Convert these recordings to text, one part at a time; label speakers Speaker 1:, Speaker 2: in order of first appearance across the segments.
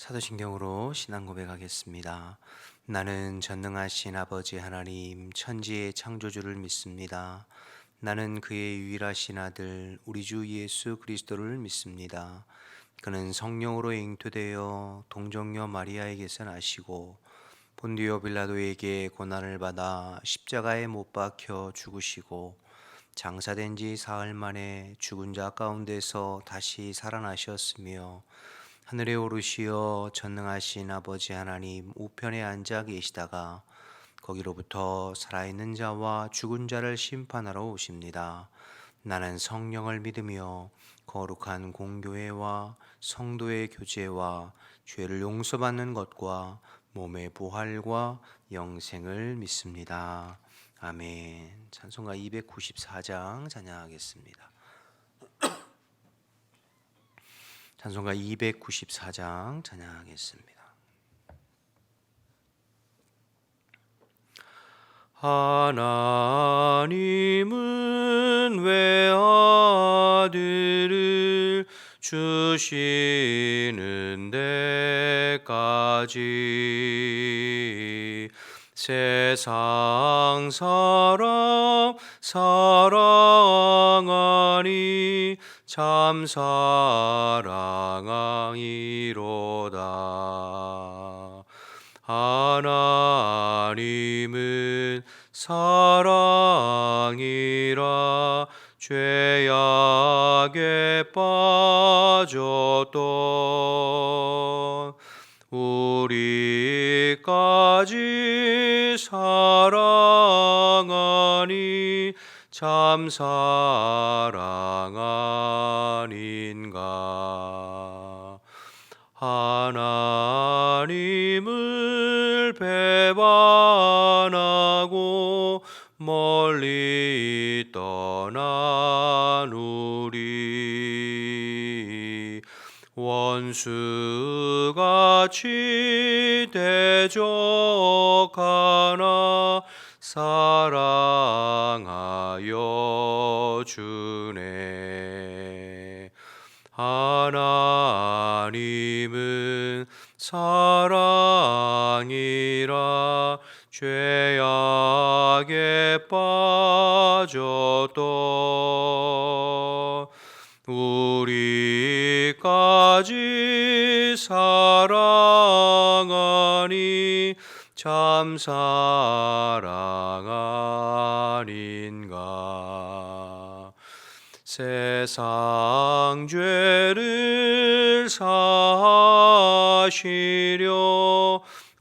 Speaker 1: 사도신경으로 신앙 고백하겠습니다. 나는 전능하신 아버지 하나님 천지의 창조주를 믿습니다. 나는 그의 유일하신 아들 우리 주 예수 그리스도를 믿습니다. 그는 성령으로 잉태되어 동정녀 마리아에게서 나시고 본디오 빌라도에게 고난을 받아 십자가에 못 박혀 죽으시고 장사된 지 사흘 만에 죽은 자 가운데서 다시 살아나셨으며 하늘에 오르시어 전능하신 아버지 하나님 우편에 앉아 계시다가 거기로부터 살아있는 자와 죽은 자를 심판하러 오십니다. 나는 성령을 믿으며 거룩한 공교회와 성도의 교제와 죄를 용서받는 것과 몸의 부활과 영생을 믿습니다. 아멘. 찬송가 294장 찬양하겠습니다. 찬송가 294장 찬양하겠습니다. 하나님은 외아들을 주시는 데까지 세상 사람 사랑하니 참 사랑이로다. 하나님은 사랑이라 죄악에 빠졌던 우리까지 사랑하니 참 사랑 아닌가. 하나님을 배반하고 멀리 떠난 우리 원수같이 대적하나 사랑하여 주네. 하나님은 사랑이라 죄악에 빠졌던 우리까지 사랑하니 참 사랑 아닌가. 세상 죄를 사하시려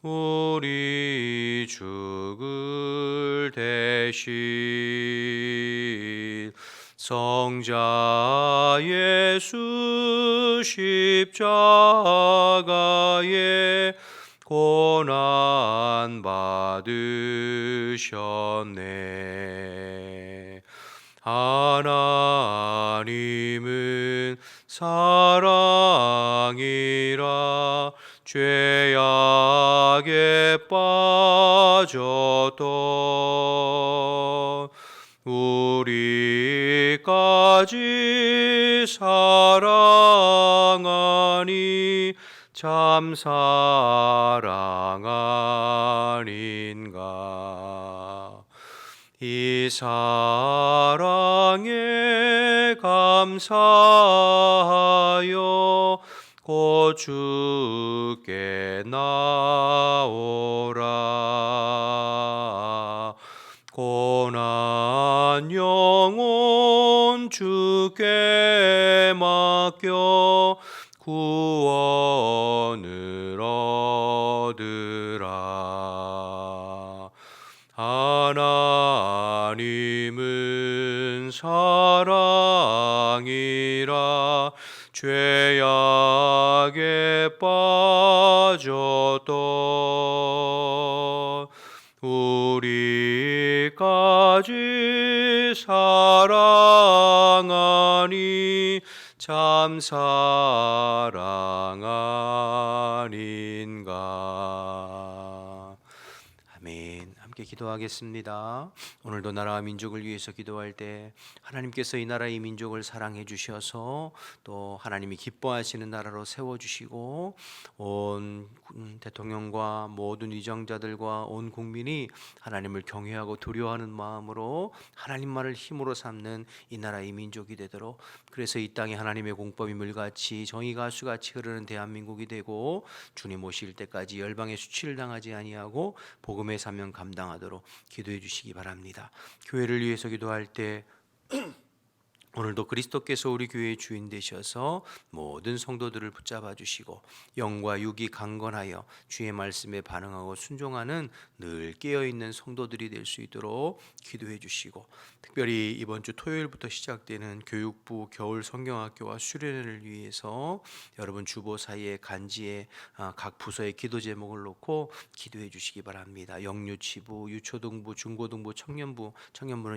Speaker 1: 우리 죽을 대신 성자 예수 십자가에 고난 받으셨네. 하나님은 사랑이라 죄악에 빠졌던 우리까지 사랑하니 참 사랑 아닌가. 이 사랑에 감사하여 곧 주께 나오라. 고난 영혼 주께 맡겨 구원을 얻으라. 하나님은 사랑이라 죄악에 빠졌던 우리까지 사랑하니 참 사랑 아닌가. 아멘. 함께 함께 기도하겠습니다. 오늘도 나라와 민족을 위해서 기도할 때 하나님께서 이 나라 이 민족을 사랑해 주셔서 또 하나님이 기뻐하시는 나라로 세워주시고 온 대통령과 모든 위정자들과 온 국민이 하나님을 경외하고 두려워하는 마음으로 하나님만을 힘으로 삼는 이 나라 이 민족이 되도록, 그래서 이 땅에 하나님의 공법이 물같이 정의가 수같이 흐르는 대한민국이 되고 주님 오실 때까지 열방의 수치를 당하지 아니하고 복음의 사명 감당하도록 기도해 주시기 바랍니다. 교회를 위해서 기도할 때 오늘도 그리스도께서 우리 교회의 주인 되셔서 모든 성도들을 붙잡아 주시고 영과 육이 강건하여 주의 말씀에 반응하고 순종하는 늘 깨어있는 성도들이 될 수 있도록 기도해 주시고, 특별히 이번 주 토요일부터 시작되는 교육부 겨울 성경학교와 수련회를 위해서 여러분 주보 사이에 간지에 각 부서의 기도 제목을 놓고 기도해 주시기 바랍니다. 영유치부, 유초등부, 중고등부, 청년부는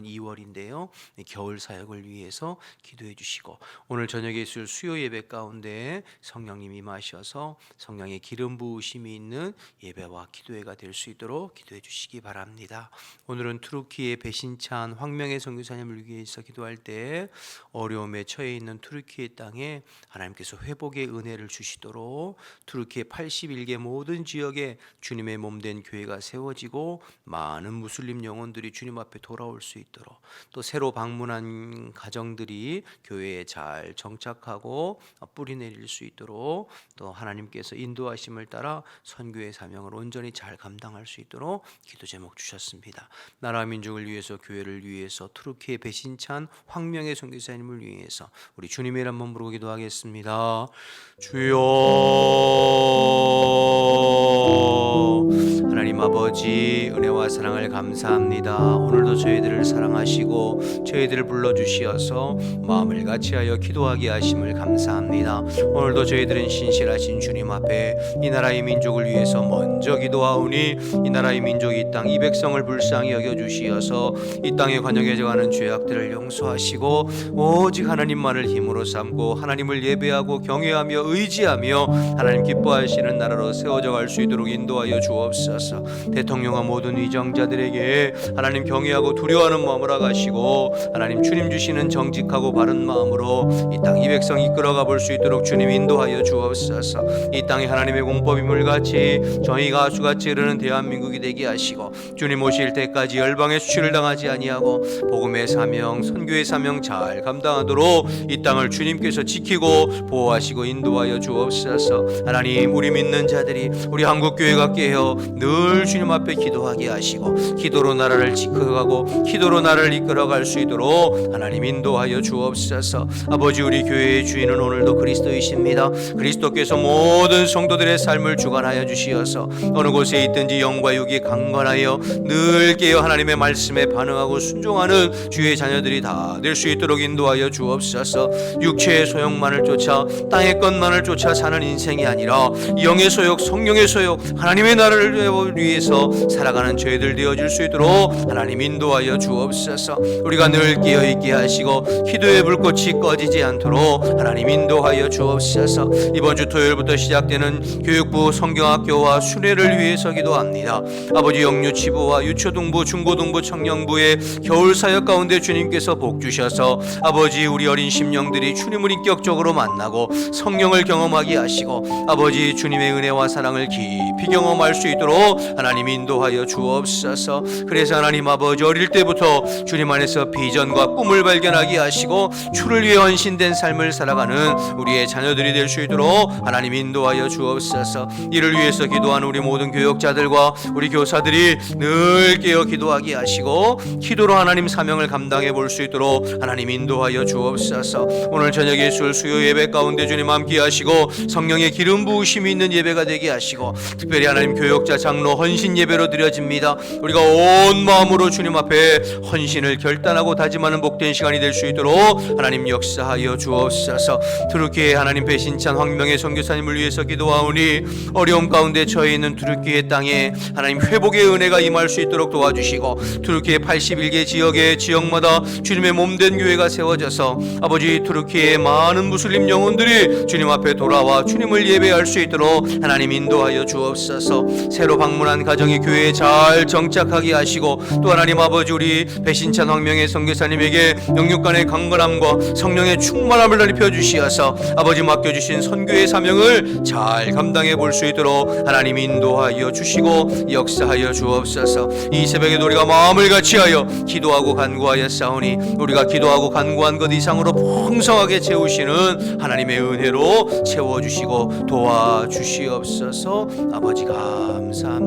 Speaker 1: 2월인데요. 겨울 사역을 위해서 기도해 주시고, 오늘 저녁에 있을 수요 예배 가운데 성령님 임하셔서 성령의 기름 부으심이 있는 예배와 기도회가 될 수 있도록 기도해 주시기 바랍니다. 오늘은 투르키의 배신찬 황명의 선교사님을 위해서 기도할 때 어려움에 처해 있는 투르키의 땅에 하나님께서 회복의 은혜를 주시도록 투르키의 81개 모든 지역에 주님의 몸된 교회가 세워지고 많은 무슬림 영혼들이 주님 앞에 돌아올 수 있도록, 또 새로 방문한 가정들이 교회에 잘 정착하고 뿌리 내릴 수 있도록, 또 하나님께서 인도하심을 따라 선교의 사명을 온전히 잘 감당할 수 있도록 기도 제목 주셨습니다. 나라 민족을 위해서, 교회를 위해서, 투르키의 배신찬 황명의 선교사님을 위해서 우리 주님의 이름 한번 부르고 기도하겠습니다. 주여, 하나님 아버지 은혜와 사랑을 감사합니다. 오늘도 저희들을 사랑하시고 저희들을 불러주시어서 마음을 같이하여 기도하게 하심을 감사합니다. 오늘도 저희들은 신실하신 주님 앞에 이 나라의 민족을 위해서 먼저 기도하오니 이 나라의 민족이 이 땅 이 백성을 불쌍히 여겨주시어서 이 땅에 관역해져가는 죄악들을 용서하시고 오직 하나님만을 힘으로 삼고 하나님을 예배하고 경외하며 의지하며 하나님 기뻐하시는 나라로 세워져 갈 수 있도록 인도하여 주옵소서. 대통령과 모든 위정자들에게 하나님 경외하고 두려워하는 마음을 허락하시고 하나님 주님 주시는 정직하고 바른 마음으로 이 땅 이 백성 이끌어가 볼 수 있도록 주님 인도하여 주옵소서. 이 땅에 하나님의 공법이 물같이 정의가 수같이 흐르는 대한민국이 되게 하시고 주님 오실 때까지 열방의 수치를 당하지 아니하고 복음의 사명, 선교의 사명 잘 감당하도록 이 땅을 주님께서 지키고 보호하시고 인도하여 주옵소서. 하나님, 우리 믿는 자들이 우리 한국교회가 깨어 늘 주님 앞에 기도하게 하시고 기도로 나라를 지켜가고 기도로 나라를 이끌어갈 수 있도록 하나님 인도하여 주옵소서. 아버지, 우리 교회의 주인은 오늘도 그리스도이십니다. 그리스도께서 모든 성도들의 삶을 주관하여 주시어서 어느 곳에 있든지 영과 육이 강건하여 늘 깨어 하나님의 말씀에 반응하고 순종하는 주의 자녀들이 다 될 수 있도록 인도하여 주옵소서. 육체의 소욕만을 쫓아 땅의 것만을 쫓아 사는 인생이 아니라 영의 소욕, 성령의 소욕, 하나님의 나라를 위해서 살아가는 저희들 되어질 수 있도록 하나님 인도하여 주옵소서. 우리가 늘 깨어있게 하시고 기도의 불꽃이 꺼지지 않도록 하나님 인도하여 주옵소서. 이번 주 토요일부터 시작되는 교육부 성경학교와 수련회를 위해서 기도합니다. 아버지, 영유치부와 유초등부, 중고등부, 청년부의 겨울 사역 가운데 주님께서 복 주셔서 아버지, 우리 어린 심령들이 주님을 인격적으로 만나고 성령을 경험하게 하시고 아버지, 주님의 은혜와 사랑을 깊이 경험할 수 있도록 하나님 인도하여 주옵소서. 그래서 하나님 아버지, 어릴 때부터 주님 안에서 비전과 꿈을 발견하게 하시고 주를 위해 헌신된 삶을 살아가는 우리의 자녀들이 될 수 있도록 하나님 인도하여 주옵소서. 이를 위해서 기도하는 우리 모든 교역자들과 우리 교사들이 늘 깨어 기도하게 하시고 기도로 하나님 사명을 감당해 볼 수 있도록 하나님 인도하여 주옵소서. 오늘 저녁에 있을 수요 예배 가운데 주님 함께 하시고 성령의 기름 부으심이 있는 예배가 되게 하시고 특별히 하나님 교역자 장로 헌신 예배로 드려집니다. 우리가 온 마음으로 주님 앞에 헌신을 결단하고 다짐하는 복된 시간이 될 수 있도록 하나님 역사하여 주옵소서. 투르키의 하나님 배신찬 황명의 선교사님을 위해서 기도하오니 어려움 가운데 처해 있는 투르키의 땅에 하나님 회복의 은혜가 임할 수 있도록 도와주시고 투르키의 81개 지역의 지역마다 주님의 몸된 교회가 세워져서 아버지, 투르키의 많은 무슬림 영혼들이 주님 앞에 돌아와 주님을 예배할 수 있도록 하나님 인도하여 주옵소서. 새로 평문한 가정이 교회에 잘 정착하게 하시고, 또 하나님 아버지 우리 배신찬 황명의 선교사님에게 영육간의 강건함과 성령의 충만함을 넓혀 주시어서 아버지 맡겨주신 선교의 사명을 잘 감당해 볼 수 있도록 하나님 인도하여 주시고 역사하여 주옵소서. 이 새벽에도 우리가 마음을 같이하여 기도하고 간구하여 싸우니 우리가 기도하고 간구한 것 이상으로 풍성하게 채우시는 하나님의 은혜로 채워주시고 도와주시옵소서. 아버지 감사합니다.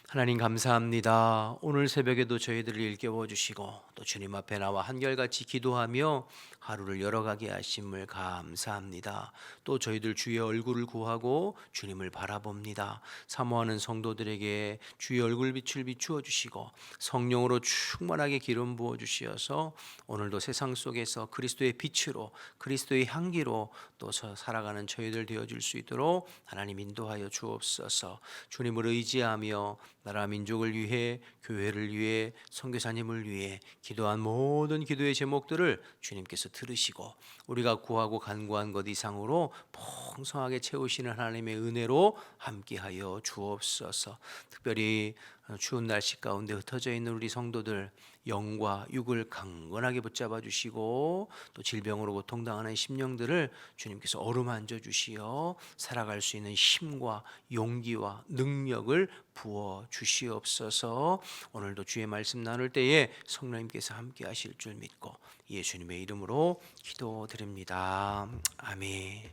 Speaker 1: 하나님 감사합니다. 오늘 새벽에도 저희들을 일깨워 주시고 또 주님 앞에 나와 한결같이 기도하며 하루를 열어가게 하심을 감사합니다. 또 저희들 주의 얼굴을 구하고 주님을 바라봅니다. 사모하는 성도들에게 주의 얼굴빛을 비추어 주시고 성령으로 충만하게 기름 부어 주시어서 오늘도 세상 속에서 그리스도의 빛으로 그리스도의 향기로 또 살아가는 저희들 되어줄 수 있도록 하나님 인도하여 주옵소서. 주님을 의지하며 나라 민족을 위해 교회를 위해 선교사님을 위해 기도한 모든 기도의 제목들을 주님께서 들으시고 우리가 구하고 간구한 것 이상으로 풍성하게 채우시는 하나님의 은혜로 함께하여 주옵소서. 특별히 추운 날씨 가운데 흩어져 있는 우리 성도들 영과 육을 강건하게 붙잡아 주시고 또 질병으로 고통당하는 심령들을 주님께서 어루만져 주시어 살아갈 수 있는 힘과 용기와 능력을 부어 주시옵소서. 오늘도 주의 말씀 나눌 때에 성령님께서 함께 하실 줄 믿고 예수님의 이름으로 기도드립니다. 아멘.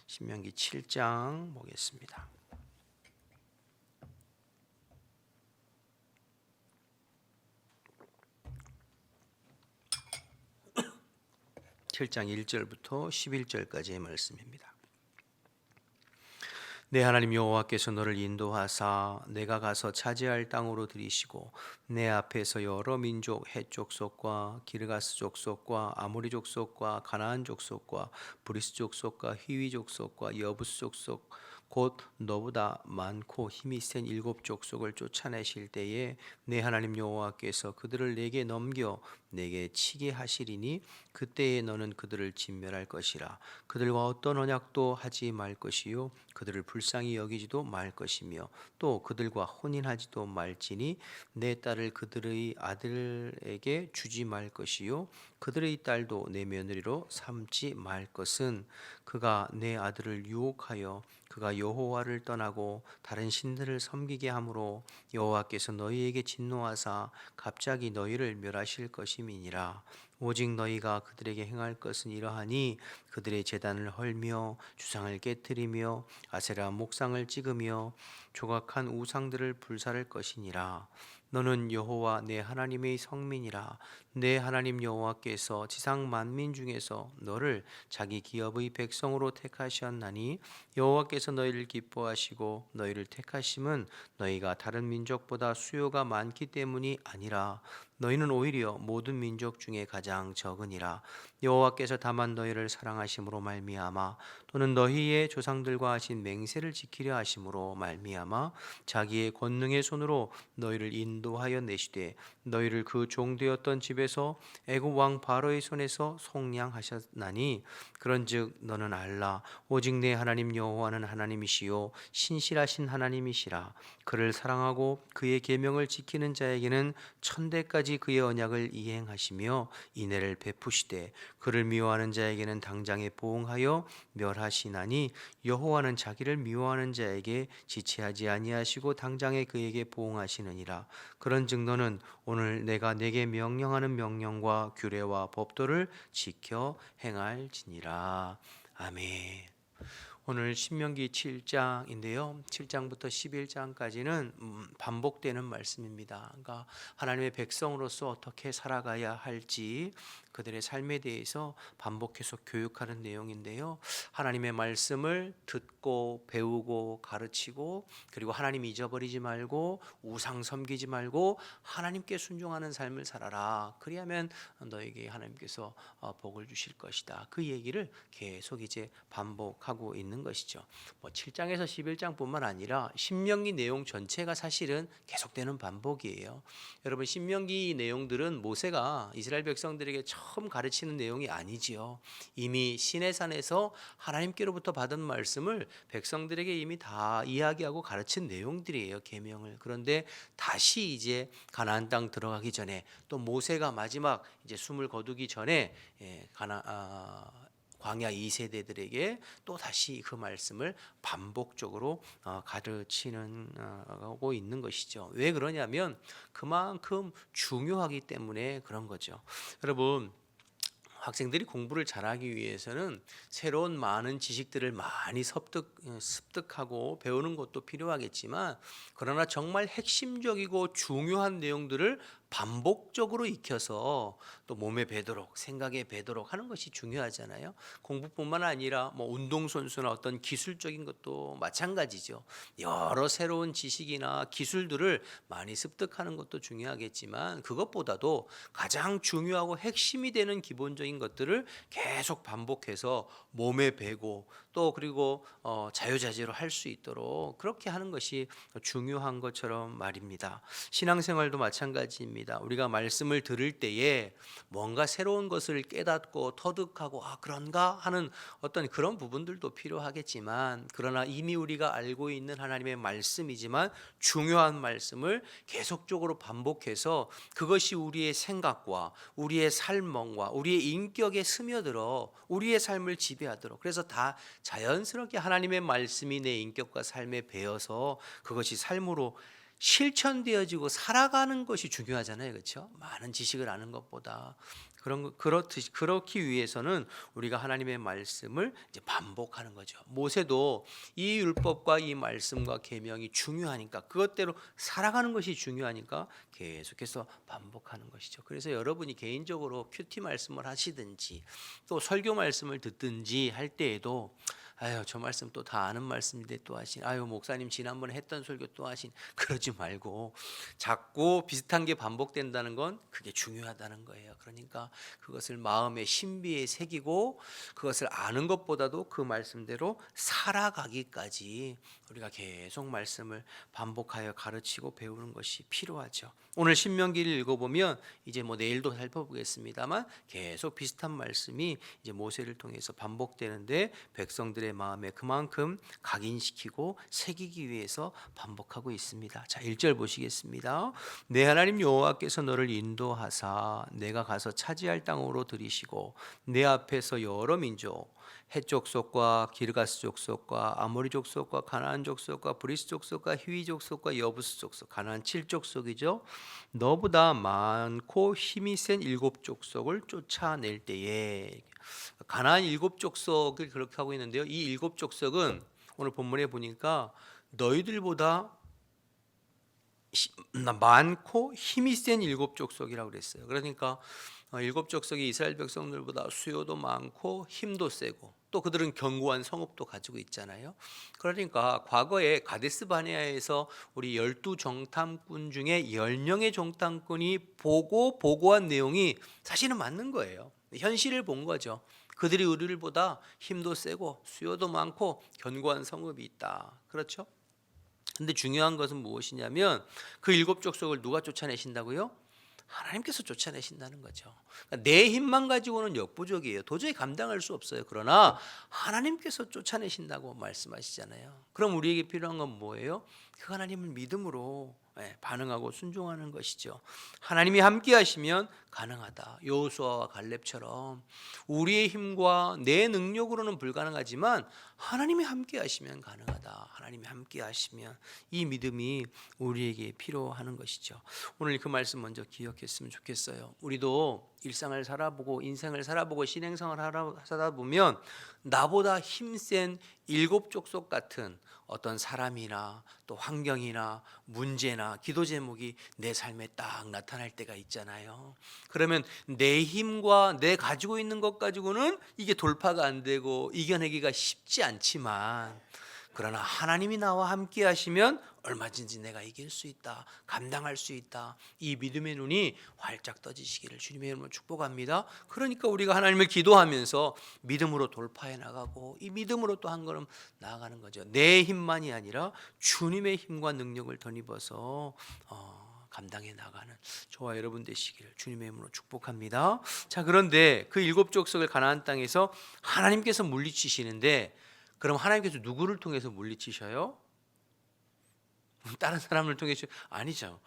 Speaker 1: 신명기 7장 보겠습니다. 7장 1절부터 11절까지의 말씀입니다. 내 하나님 여호와께서 너를 인도하사 내가 가서 차지할 땅으로 들이시고 내 앞에서 여러 민족 헷 족속과 기르가스 족속과 아모리 족속과 가나안 족속과 브리스 족속과 히위 족속과 여부스 족속 곧 너보다 많고 힘이 센 7 족속을 쫓아내실 때에 내 하나님 여호와께서 그들을 내게 넘겨 내게 치게 하시리니 그때에 너는 그들을 진멸할 것이라. 그들과 어떤 언약도 하지 말 것이요 그들을 불쌍히 여기지도 말 것이며 또 그들과 혼인하지도 말지니 내 딸을 그들의 아들에게 주지 말 것이요 그들의 딸도 내 며느리로 삼지 말 것은 그가 내 아들을 유혹하여 그가 여호와를 떠나고 다른 신들을 섬기게 하므로 여호와께서 너희에게 진노하사 갑자기 너희를 멸하실 것임이니라. 오직 너희가 그들에게 행할 것은 이러하니 그들의 제단을 헐며 주상을 깨뜨리며 아세라 목상을 찍으며 조각한 우상들을 불살할 것이니라. 너는 여호와 내 하나님의 성민이라. 내 하나님 여호와께서 지상 만민 중에서 너를 자기 기업의 백성으로 택하셨나니 여호와께서 너희를 기뻐하시고 너희를 택하심은 너희가 다른 민족보다 수요가 많기 때문이 아니라 너희는 오히려 모든 민족 중에 가장 적으니라. 여호와께서 다만 너희를 사랑하심으로 말미암아 또는 너희의 조상들과 하신 맹세를 지키려 하심으로 말미암아 자기의 권능의 손으로 너희를 인도하여 내시되 너희를 그 종되었던 집에서 애굽 왕 바로의 손에서 속량하셨나니 그런즉 너는 알라. 오직 내 하나님 여호와는 하나님이시요 신실하신 하나님이시라. 그를 사랑하고 그의 계명을 지키는 자에게는 천대까지 그의 언약을 이행하시며 인애를 베푸시되 그를 미워하는 자에게는 당장에 보응하여 멸하시나니 여호와는 자기를 미워하는 자에게 지체하지 아니하시고 당장에 그에게 보응하시느니라. 그런즉 너는 오늘 내가 내게 명령하는 명령과 규례와 법도를 지켜 행할지니라. 아멘. 오늘 신명기 7장인데요. 7장부터 11장까지는 반복되는 말씀입니다. 그러니까 하나님의 백성으로서 어떻게 살아가야 할지 그들의 삶에 대해서 반복해서 교육하는 내용인데요. 하나님의 말씀을 듣고 배우고 가르치고 그리고 하나님 잊어버리지 말고 우상 섬기지 말고 하나님께 순종하는 삶을 살아라. 그리하면 너에게 하나님께서 복을 주실 것이다. 그 얘기를 계속 이제 반복하고 있는 있는 것이죠. 뭐 7장에서 11장뿐만 아니라 신명기 내용 전체가 사실은 계속되는 반복이에요. 여러분 신명기 내용들은 모세가 이스라엘 백성들에게 처음 가르치는 내용이 아니지요. 이미 시내산에서 하나님께로부터 받은 말씀을 백성들에게 이미 다 이야기하고 가르친 내용들이에요. 계명을. 그런데 다시 이제 가나안 땅 들어가기 전에 또 모세가 마지막 이제 숨을 거두기 전에 광야 2세대들에게 또 다시 그 말씀을 반복적으로 가르치는 하고 있는 것이죠. 왜 그러냐면 그만큼 중요하기 때문에 그런 거죠. 여러분 학생들이 공부를 잘하기 위해서는 새로운 많은 지식들을 많이 습득하고 배우는 것도 필요하겠지만 그러나 정말 핵심적이고 중요한 내용들을 반복적으로 익혀서 또 몸에 배도록 생각에 배도록 하는 것이 중요하잖아요. 공부뿐만 아니라 뭐 운동선수나 어떤 기술적인 것도 마찬가지죠. 여러 새로운 지식이나 기술들을 많이 습득하는 것도 중요하겠지만 그것보다도 가장 중요하고 핵심이 되는 기본적인 것들을 계속 반복해서 몸에 배고 또 그리고 자유자재로 할 수 있도록 그렇게 하는 것이 중요한 것처럼 말입니다. 신앙생활도 마찬가지입니다. 우리가 말씀을 들을 때에 뭔가 새로운 것을 깨닫고 터득하고 그런가 하는 어떤 그런 부분들도 필요하겠지만 그러나 이미 우리가 알고 있는 하나님의 말씀이지만 중요한 말씀을 계속적으로 반복해서 그것이 우리의 생각과 우리의 삶과 우리의 인격에 스며들어 우리의 삶을 지배하도록 그래서 다 자연스럽게 하나님의 말씀이 내 인격과 삶에 배어서 그것이 삶으로 실천되어지고 살아가는 것이 중요하잖아요. 그렇죠? 많은 지식을 아는 것보다 그렇기 위해서는 우리가 하나님의 말씀을 이제 반복하는 거죠. 모세도 이 율법과 이 말씀과 계명이 중요하니까 그것대로 살아가는 것이 중요하니까 계속해서 반복하는 것이죠. 그래서 여러분이 개인적으로 큐티 말씀을 하시든지 또 설교 말씀을 듣든지 할 때에도 저 말씀 또 다 아는 말씀인데 또 하신 목사님 지난번에 했던 설교 또 하신 그러지 말고 자꾸 비슷한 게 반복된다는 건 그게 중요하다는 거예요. 그러니까 그것을 마음의 신비에 새기고 그것을 아는 것보다도 그 말씀대로 살아가기까지 우리가 계속 말씀을 반복하여 가르치고 배우는 것이 필요하죠. 오늘 신명기를 읽어보면 이제 뭐 내일도 살펴보겠습니다만 계속 비슷한 말씀이 이제 모세를 통해서 반복되는데 백성들의 마음에 그만큼 각인시키고 새기기 위해서 반복하고 있습니다. 자, 1절 보시겠습니다. 내 하나님 여호와께서 너를 인도하사 내가 가서 차지할 땅으로 들이시고 내 앞에서 여러 민족 헷 족속과 기르가스 족속과 아모리 족속과 가나안 족속과 브리스 족속과 히위 족속과 여부스 족속 가나안 7족속이죠. 너보다 많고 힘이 센 7족속을 쫓아낼 때에 가나안 7족속을 그렇게 하고 있는데요. 이 7족속은 오늘 본문에 보니까 너희들보다 많고 힘이 센 7족속이라고 그랬어요. 그러니까 7족속이 이스라엘 백성들보다 수요도 많고 힘도 세고 또 그들은 견고한 성읍도 가지고 있잖아요. 그러니까 과거에 가데스 바네아에서 우리 12정탐꾼 중에 10명의 정탐꾼이 보고한 내용이 사실은 맞는 거예요. 현실을 본 거죠. 그들이 우리들보다 힘도 세고 수요도 많고 견고한 성읍이 있다. 그렇죠? 근데 중요한 것은 무엇이냐면 그 7족속을 누가 쫓아내신다고요? 하나님께서 쫓아내신다는 거죠. 그러니까 내 힘만 가지고는 역부족이에요. 도저히 감당할 수 없어요. 그러나 하나님께서 쫓아내신다고 말씀하시잖아요. 그럼 우리에게 필요한 건 뭐예요? 그 하나님을 믿음으로 반응하고 순종하는 것이죠. 하나님이 함께 하시면 가능하다. 여호수아와 갈렙처럼 우리의 힘과 내 능력으로는 불가능하지만 하나님이 함께 하시면 가능하다. 하나님이 함께 하시면 이 믿음이 우리에게 필요하는 것이죠. 오늘 그 말씀 먼저 기억했으면 좋겠어요. 우리도 일상을 살아보고 인생을 살아보고 신행생활을 하다 보면 나보다 힘센 7족속 같은 어떤 사람이나 또 환경이나 문제나 기도 제목이 내 삶에 딱 나타날 때가 있잖아요. 그러면 내 힘과 내 가지고 있는 것 가지고는 이게 돌파가 안 되고 이겨내기가 쉽지 않지만 그러나 하나님이 나와 함께 하시면 얼마든지 내가 이길 수 있다, 감당할 수 있다. 이 믿음의 눈이 활짝 떠지시기를 주님의 이름으로 축복합니다. 그러니까 우리가 하나님을 기도하면서 믿음으로 돌파해 나가고 이 믿음으로 또 한 걸음 나아가는 거죠. 내 힘만이 아니라 주님의 힘과 능력을 덧입어서 감당해 나가는 저와 여러분 되시기를 주님의 이름으로 축복합니다. 자, 그런데 그 일곱 족속을 가나안 땅에서 하나님께서 물리치시는데, 그럼 하나님께서 누구를 통해서 물리치셔요? 다른 사람을 통해서 아니죠.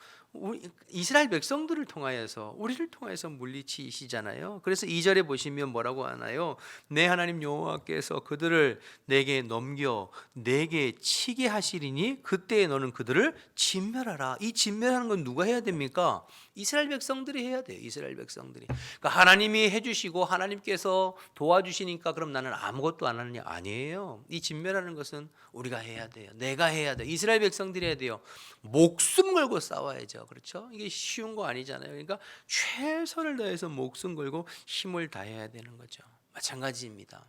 Speaker 1: 이스라엘 백성들을 통하여서, 우리를 통해서 물리치시잖아요. 그래서 2절에 보시면 뭐라고 하나요? 내 하나님 여호와께서 그들을 내게 넘겨 내게 치게 하시리니 그때에 너는 그들을 진멸하라. 이 진멸하는 건 누가 해야 됩니까? 이스라엘 백성들이 해야 돼요. 이스라엘 백성들이. 그러니까 하나님이 해주시고 하나님께서 도와주시니까 그럼 나는 아무것도 안 하느냐? 아니에요. 이 진멸하는 것은 우리가 해야 돼요. 내가 해야 돼요. 이스라엘 백성들이 해야 돼요. 목숨 걸고 싸워야죠. 그렇죠? 이게 쉬운 거 아니잖아요. 그러니까 최선을 다해서 목숨 걸고 힘을 다해야 되는 거죠. 마찬가지입니다.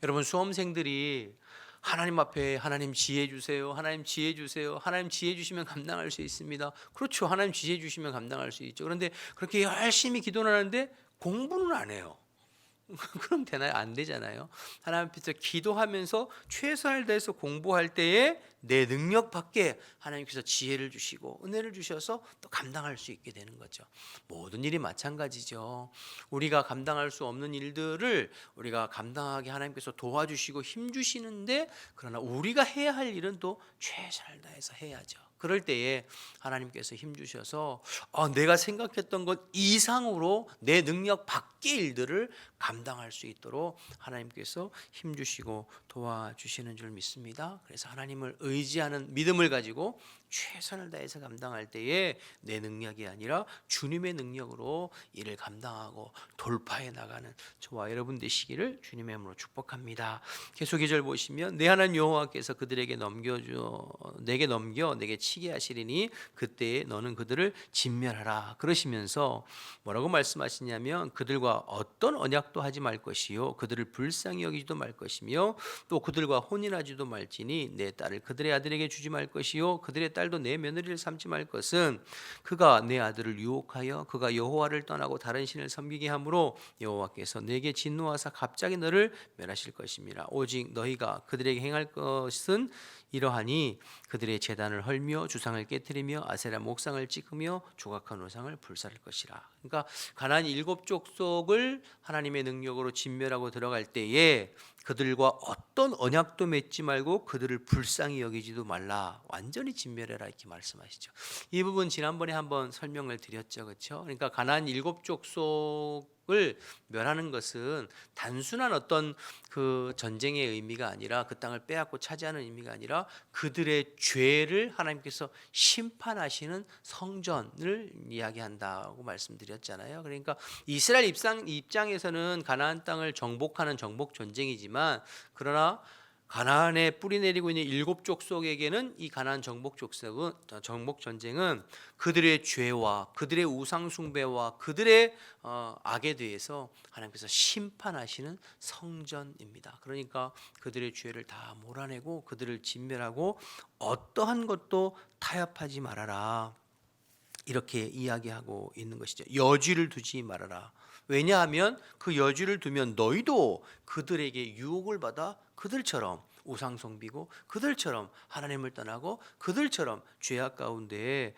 Speaker 1: 여러분, 수험생들이 하나님 앞에 하나님 지혜 주세요. 하나님 지혜 주세요. 하나님 지혜 주시면 감당할 수 있습니다. 그렇죠. 하나님 지혜 주시면 감당할 수 있죠. 그런데 그렇게 열심히 기도는 하는데 공부는 안 해요. 그럼 되나요? 안 되잖아요. 하나님 앞에서 기도하면서 최선을 다해서 공부할 때에 내 능력 밖에 하나님께서 지혜를 주시고 은혜를 주셔서 또 감당할 수 있게 되는 거죠. 모든 일이 마찬가지죠. 우리가 감당할 수 없는 일들을 우리가 감당하게 하나님께서 도와주시고 힘 주시는데, 그러나 우리가 해야 할 일은 또 최선을 다해서 해야죠. 그럴 때에 하나님께서 힘 주셔서 내가 생각했던 것 이상으로 내 능력 밖의 일들을 감당할 수 있도록 하나님께서 힘 주시고 도와주시는 줄 믿습니다. 그래서 하나님을 의지하는 믿음을 가지고 최선을 다해서 감당할 때에 내 능력이 아니라 주님의 능력으로 일을 감당하고 돌파해 나가는 저와 여러분 되시기를 주님의 이름으로 축복합니다. 계속 2절 보시면 내 하나님 여호와께서 그들에게 내게 넘겨 내게 치게 하시리니 그때에 너는 그들을 진멸하라. 그러시면서 뭐라고 말씀하시냐면 그들과 어떤 언약도 하지 말 것이요 그들을 불쌍히 여기지도 말 것이며 또 그들과 혼인하지도 말지니 내 딸을 그들의 아들에게 주지 말 것이요 그들의 딸도 내 며느리를 삼지 말 것은 그가 내 아들을 유혹하여 그가 여호와를 떠나고 다른 신을 섬기게 하므로 여호와께서 내게 진노하사 갑자기 너를 멸하실 것임이라. 오직 너희가 그들에게 행할 것은 이러하니 그들의 제단을 헐며 주상을 깨뜨리며 아세라 목상을 찍으며 조각한 우상을 불사를 것이라. 그러니까 가나안 7족속을 하나님의 능력으로 진멸하고 들어갈 때에 그들과 어떤 언약도 맺지 말고 그들을 불쌍히 여기지도 말라. 완전히 진멸해라 이렇게 말씀하시죠. 이 부분 지난번에 한번 설명을 드렸죠. 그렇죠? 그러니까 가나안 7족속을 멸하는 것은 단순한 어떤 그 전쟁의 의미가 아니라 그 땅을 빼앗고 차지하는 의미가 아니라 그들의 죄를 하나님께서 심판하시는 성전을 이야기한다고 말씀드렸잖아요. 그러니까 이스라엘 입장에서는 가나안 땅을 정복하는 정복 전쟁이지만, 그러나 가나안에 뿌리 내리고 있는 7족속에게는 이 가나안 정복 전쟁은 그들의 죄와 그들의 우상 숭배와 그들의 악에 대해서 하나님께서 심판하시는 성전입니다. 그러니까 그들의 죄를 다 몰아내고 그들을 진멸하고 어떠한 것도 타협하지 말아라. 이렇게 이야기하고 있는 것이죠. 여지를 두지 말아라. 왜냐하면 그 여지를 두면 너희도 그들에게 유혹을 받아 그들처럼 우상 숭배고 그들처럼 하나님을 떠나고 그들처럼 죄악 가운데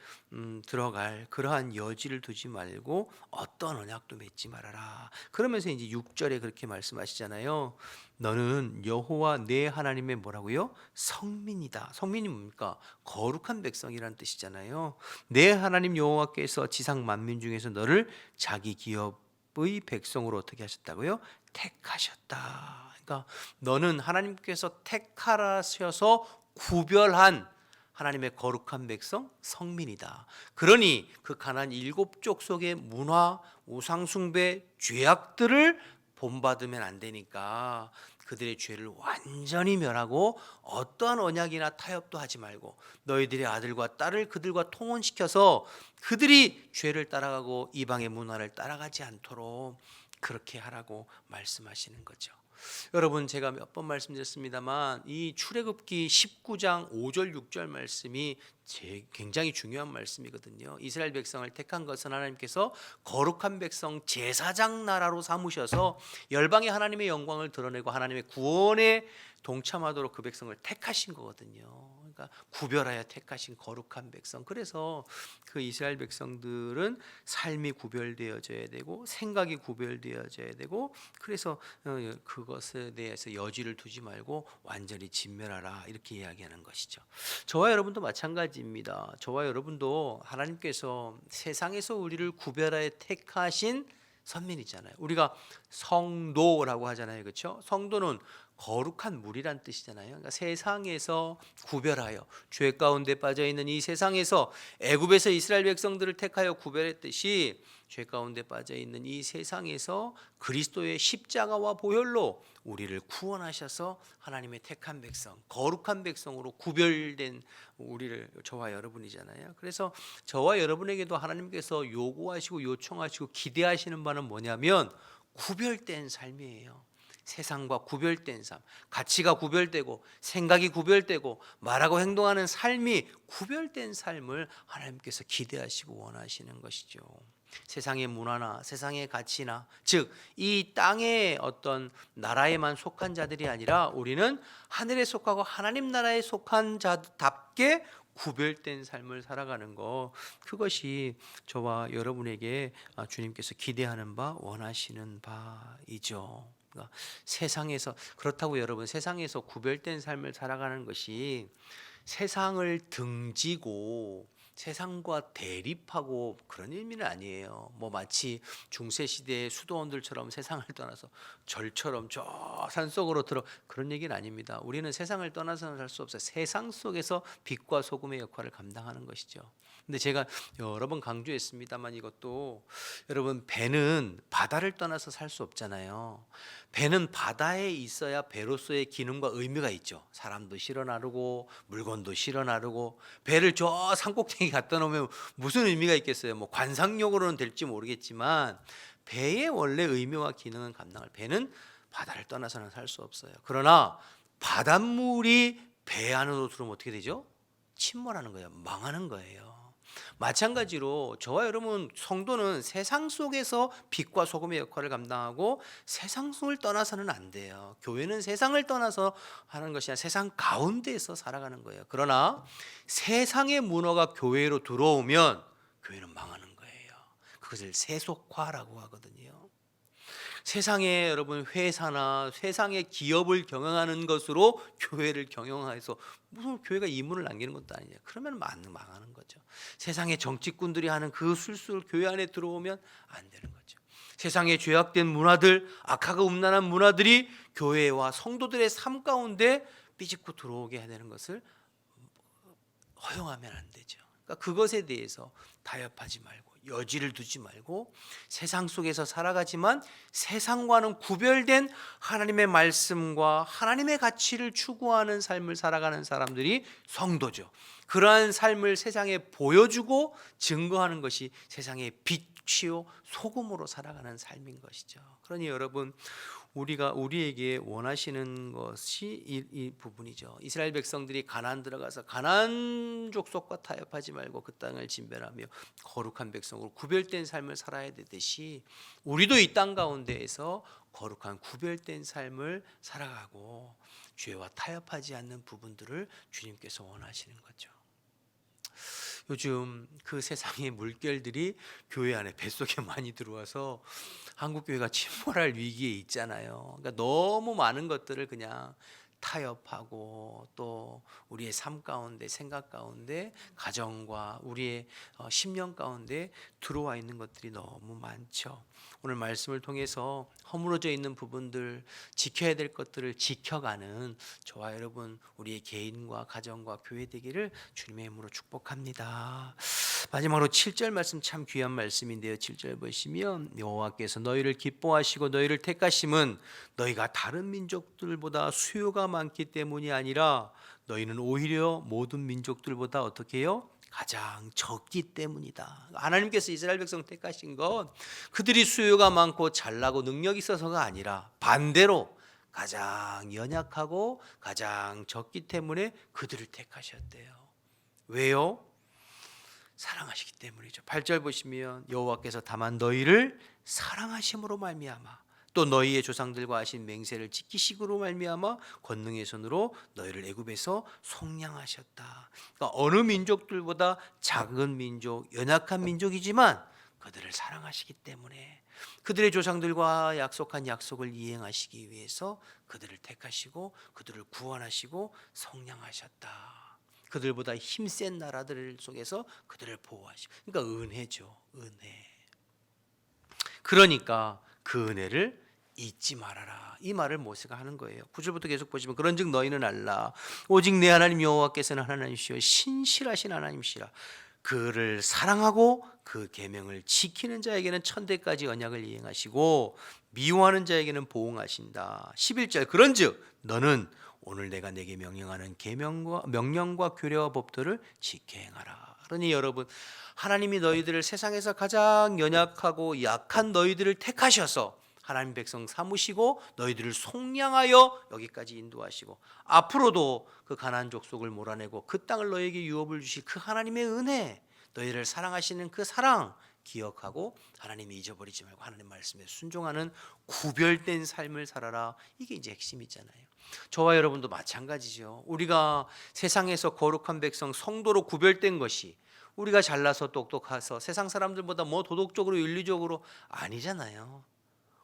Speaker 1: 들어갈 그러한 여지를 두지 말고 어떤 언약도 맺지 말아라. 그러면서 이제 6절에 그렇게 말씀하시잖아요. 너는 여호와 내 하나님의 뭐라고요? 성민이다. 성민이 뭡니까? 거룩한 백성이라는 뜻이잖아요. 내 하나님 여호와께서 지상 만민 중에서 너를 자기 기업의 백성으로 어떻게 하셨다고요? 택하셨다. 그러니까 너는 하나님께서 택하셔서 구별한 하나님의 거룩한 백성 성민이다. 그러니 그 가나안 7족속의 문화, 우상 숭배, 죄악들을 본받으면 안 되니까 그들의 죄를 완전히 멸하고 어떠한 언약이나 타협도 하지 말고 너희들의 아들과 딸을 그들과 통혼시켜서 그들이 죄를 따라가고 이방의 문화를 따라가지 않도록 그렇게 하라고 말씀하시는 거죠. 여러분, 제가 몇 번 말씀드렸습니다만 이 출애굽기 19장 5절 6절 말씀이 굉장히 중요한 말씀이거든요. 이스라엘 백성을 택한 것은 하나님께서 거룩한 백성 제사장 나라로 삼으셔서 열방의 하나님의 영광을 드러내고 하나님의 구원에 동참하도록 그 백성을 택하신 거거든요. 그러니까 구별하여 택하신 거룩한 백성. 그래서 그 이스라엘 백성들은 삶이 구별되어져야 되고 생각이 구별되어져야 되고, 그래서 그것에 대해서 여지를 두지 말고 완전히 진멸하라, 이렇게 이야기하는 것이죠. 저와 여러분도 마찬가지입니다. 저와 여러분도 하나님께서 세상에서 우리를 구별하여 택하신 선민이잖아요. 우리가 성도라고 하잖아요, 그렇죠? 성도는 거룩한 물이란 뜻이잖아요. 그러니까 세상에서 구별하여, 죄 가운데 빠져 있는 이 세상에서 애굽에서 이스라엘 백성들을 택하여 구별했듯이 죄 가운데 빠져 있는 이 세상에서 그리스도의 십자가와 보혈로 우리를 구원하셔서 하나님의 택한 백성, 거룩한 백성으로 구별된 우리를, 저와 여러분이잖아요. 그래서 저와 여러분에게도 하나님께서 요구하시고 요청하시고 기대하시는 바는 뭐냐면 구별된 삶이에요. 세상과 구별된 삶, 가치가 구별되고 생각이 구별되고 말하고 행동하는 삶이 구별된 삶을 하나님께서 기대하시고 원하시는 것이죠. 세상의 문화나 세상의 가치나, 즉 이 땅의 어떤 나라에만 속한 자들이 아니라 우리는 하늘에 속하고 하나님 나라에 속한 자답게 구별된 삶을 살아가는 것, 그것이 저와 여러분에게 주님께서 기대하는 바, 원하시는 바이죠. 그러니까 세상에서, 그렇다고 여러분, 세상에서 구별된 삶을 살아가는 것이 세상을 등지고 세상과 대립하고 그런 의미는 아니에요. 뭐 마치 중세 시대의 수도원들처럼 세상을 떠나서 절처럼 저 산속으로 들어, 그런 얘기는 아닙니다. 우리는 세상을 떠나서는 살 수 없어요. 세상 속에서 빛과 소금의 역할을 감당하는 것이죠. 근데 제가 여러 번 강조했습니다만 이것도, 여러분, 배는 바다를 떠나서 살 수 없잖아요. 배는 바다에 있어야 배로서의 기능과 의미가 있죠. 사람도 실어 나르고 물건도 실어 나르고. 배를 저 산꼭대기 갖다 놓으면 무슨 의미가 있겠어요? 뭐 관상용으로는 될지 모르겠지만 배의 원래 의미와 기능은 감당할, 배는 바다를 떠나서는 살 수 없어요. 그러나 바닷물이 배 안으로 들어오면 어떻게 되죠? 침몰하는 거예요. 망하는 거예요. 마찬가지로 저와 여러분 성도는 세상 속에서 빛과 소금의 역할을 감당하고 세상을 떠나서는 안 돼요. 교회는 세상을 떠나서 하는 것이 아니라 세상 가운데에서 살아가는 거예요. 그러나 세상의 문화가 교회로 들어오면 교회는 망하는 거예요. 그것을 세속화라고 하거든요. 세상에 여러분 회사나 세상의 기업을 경영하는 것으로 교회를 경영해서 무슨 교회가 이문을 남기는 것도 아니냐. 그러면 망하는 거죠. 세상의 정치꾼들이 하는 그 술술 교회 안에 들어오면 안 되는 거죠. 세상의 죄악된 문화들, 악하고 음란한 문화들이 교회와 성도들의 삶 가운데 삐집고 들어오게 해야 되는 것을 허용하면 안 되죠. 그러니까 그것에 대해서 타협하지 말고 여지를 두지 말고 세상 속에서 살아가지만 세상과는 구별된 하나님의 말씀과 하나님의 가치를 추구하는 삶을 살아가는 사람들이 성도죠. 그러한 삶을 세상에 보여주고 증거하는 것이 세상의 빛이요 소금으로 살아가는 삶인 것이죠. 그러니 여러분, 우리에게 원하시는 것이 이 부분이죠. 이스라엘 백성들이 가나안 들어가서 가나안 족속과 타협하지 말고 그 땅을 진멸하며 거룩한 백성으로 구별된 삶을 살아야 되듯이 우리도 이 땅 가운데에서 거룩한 구별된 삶을 살아가고 죄와 타협하지 않는 부분들을 주님께서 원하시는 거죠. 요즘 그 세상의 물결들이 교회 안에 뱃속에 많이 들어와서 한국 교회가 침몰할 위기에 있잖아요. 그러니까 너무 많은 것들을 그냥 타협하고 또 우리의 삶 가운데, 생각 가운데, 가정과 우리의 심령 가운데 들어와 있는 것들이 너무 많죠. 오늘 말씀을 통해서 허물어져 있는 부분들, 지켜야 될 것들을 지켜가는 저와 여러분, 우리의 개인과 가정과 교회 되기를 주님의 이름으로 축복합니다. 마지막으로 7절 말씀, 참 귀한 말씀인데요. 7절 보시면 여호와께서 너희를 기뻐하시고 너희를 택하심은 너희가 다른 민족들보다 수요가 많기 때문이 아니라 너희는 오히려 모든 민족들보다 어떻게 해요? 가장 적기 때문이다. 하나님께서 이스라엘 백성 택하신 건 그들이 수요가 많고 잘나고 능력이 있어서가 아니라 반대로 가장 연약하고 가장 적기 때문에 그들을 택하셨대요. 왜요? 사랑하시기 때문이죠. 8절 보시면 여호와께서 다만 너희를 사랑하심으로 말미암아 또 너희의 조상들과 하신 맹세를 지키시기로 말미암아 권능의 손으로 너희를 애굽에서 속량하셨다. 그러니까 어느 민족들보다 작은 민족, 연약한 민족이지만 그들을 사랑하시기 때문에 그들의 조상들과 약속한 약속을 이행하시기 위해서 그들을 택하시고 그들을 구원하시고 속량하셨다. 그들보다 힘센 나라들 속에서 그들을 보호하시고, 그러니까 은혜죠, 은혜. 그러니까 그 은혜를 잊지 말아라. 이 말을 모세가 하는 거예요. 9절부터 계속 보시면 그런즉 너희는 알라 오직 내 하나님 여호와께서는 하나님이시요 신실하신 하나님이시라. 그를 사랑하고 그 계명을 지키는 자에게는 천대까지 언약을 이행하시고 미워하는 자에게는 보응하신다. 11절 그런즉 너는 오늘 내가 내게 명령하는 명령과 규례와 법도를 지켜 행하라. 그러니 여러분, 하나님이 너희들을 세상에서 가장 연약하고 약한 너희들을 택하셔서 하나님 백성 삼으시고 너희들을 속량하여 여기까지 인도하시고 앞으로도 그 가나안 족속을 몰아내고 그 땅을 너희에게 유업을 주실 그 하나님의 은혜, 너희를 사랑하시는 그 사랑 기억하고 하나님이 잊어버리지 말고 하나님 말씀에 순종하는 구별된 삶을 살아라. 이게 이제 핵심이잖아요. 저와 여러분도 마찬가지죠. 우리가 세상에서 거룩한 백성 성도로 구별된 것이 우리가 잘나서 똑똑해서 세상 사람들보다 뭐 도덕적으로 윤리적으로 아니잖아요.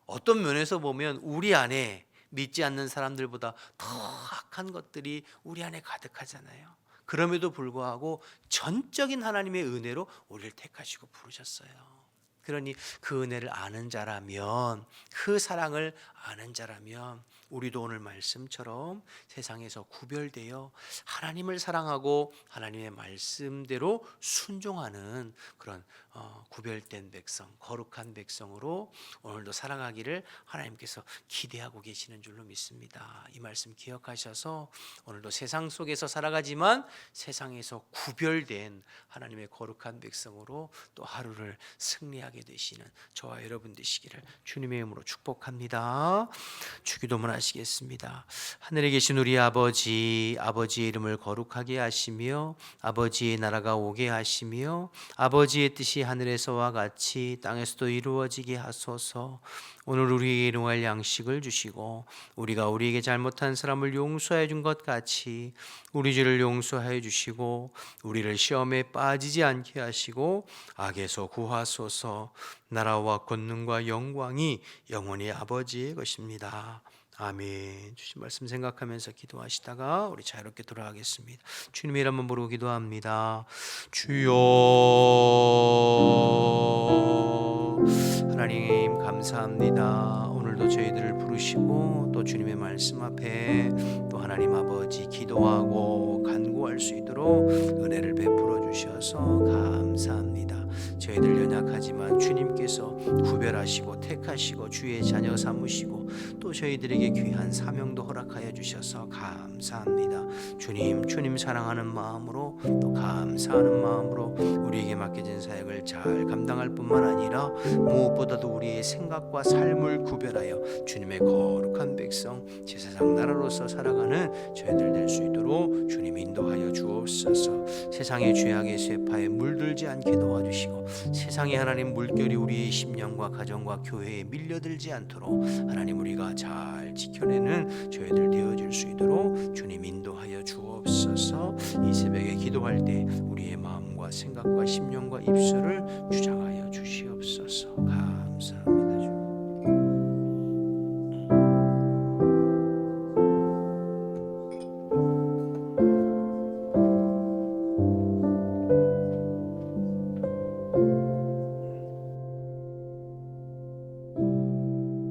Speaker 1: 어떤 면에서 보면 우리 안에 믿지 않는 사람들보다 더 악한 것들이 우리 안에 가득하잖아요. 그럼에도 불구하고 전적인 하나님의 은혜로 우리를 택하시고 부르셨어요. 그러니 그 은혜를 아는 자라면, 그 사랑을 아는 자라면 우리도 오늘 말씀처럼 세상에서 구별되어 하나님을 사랑하고 하나님의 말씀대로 순종하는 그런 구별된 백성, 거룩한 백성으로 오늘도 살아가기를 하나님께서 기대하고 계시는 줄로 믿습니다. 이 말씀 기억하셔서 오늘도 세상 속에서 살아가지만 세상에서 구별된 하나님의 거룩한 백성으로 또 하루를 승리하게 되시는 저와 여러분 되시기를 주님의 이름으로 축복합니다. 주기도문 하시겠습니다. 하늘에 계신 우리 아버지, 아버지의 이름을 거룩하게 하시며 아버지의 나라가 오게 하시며 아버지의 뜻이 하늘에서와 같이 땅에서도 이루어지게 하소서. 오늘 우리에게 일용할 양식을 주시고 우리가 우리에게 잘못한 사람을 용서해 준 것 같이 우리 죄를 용서해 주시고 우리를 시험에 빠지지 않게 하시고 악에서 구하소서. 나라와 권능과 영광이 영원히 아버지의 것입니다. 아멘. 주신 말씀 생각하면서 기도하시다가 우리 자유롭게 돌아가겠습니다. 주님의 이름 한번 부르고 기도합니다. 주여. 하나님 감사합니다. 오늘도 저희들을 부르시고 또 주님의 말씀 앞에 또 하나님 아버지 기도하고 간구할 수 있도록 은혜를 베풀어 주셔서 감사합니다. 저희들 연약하지만 주님께서 구별하시고 택하시고 주의 자녀 삼으시고 또 저희들에게 귀한 사명도 허락하여 주셔서 감사합니다. 주님 사랑하는 마음으로 또 감사하는 마음으로 우리에게 맡겨진 사역을 잘 감당할 뿐만 아니라 무엇보다도 우리의 생각과 삶을 구별하여 주님의 거룩한 백성 제사장 나라로서 살아가는 저희들 될 수 있도록 주님 인도하여 주옵소서. 세상의 죄악의 쇠파에 물들지 않게 도와주시고 세상의 하나님 물결이 우리의 심령과 가정과 교회에 밀려들지 않도록 하나님 우리가 잘 지켜내는 저희들 되어줄 수 있도록 주님 인도하여 주옵소서. 이 새벽에 기도할 때 우리의 마음과 생각과 심령과 입술을 주장하여 주시옵소서.